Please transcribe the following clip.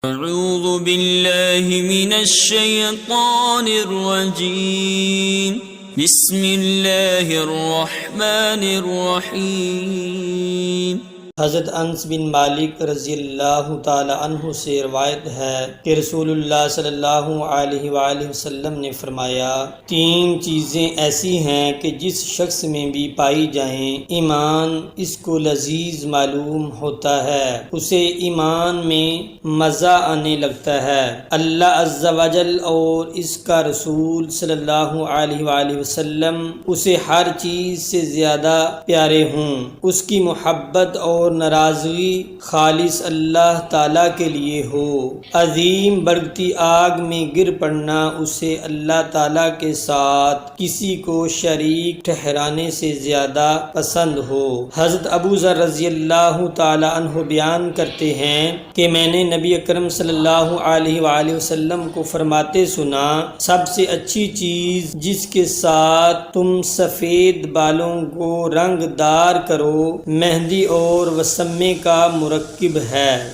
اعوذ باللہ من الشیطان الرجیم بسم اللہ الرحمن الرحیم۔ حضرت انس بن مالک رضی اللہ تعالی عنہ سے روایت ہے کہ رسول اللہ صلی اللہ علیہ وآلہ وسلم نے فرمایا، تین چیزیں ایسی ہیں کہ جس شخص میں بھی پائی جائیں ایمان اس کو لذیذ معلوم ہوتا ہے، اسے ایمان میں مزہ آنے لگتا ہے، اللہ عز و جل اور اس کا رسول صلی اللہ علیہ وآلہ وسلم اسے ہر چیز سے زیادہ پیارے ہوں، اس کی محبت اور ناراضگی خالص اللہ تعالیٰ کے لیے ہو، عظیم بڑھتی آگ میں گر پڑنا اسے اللہ تعالیٰ کے ساتھ کسی کو شریک ٹھہرانے سے زیادہ پسند ہو۔ حضرت ابو ذر رضی اللہ تعالی عنہ بیان کرتے ہیں کہ میں نے نبی اکرم صلی اللہ علیہ وآلہ وسلم کو فرماتے سنا، سب سے اچھی چیز جس کے ساتھ تم سفید بالوں کو رنگ دار کرو مہندی اور وسمے کا مرکب ہے۔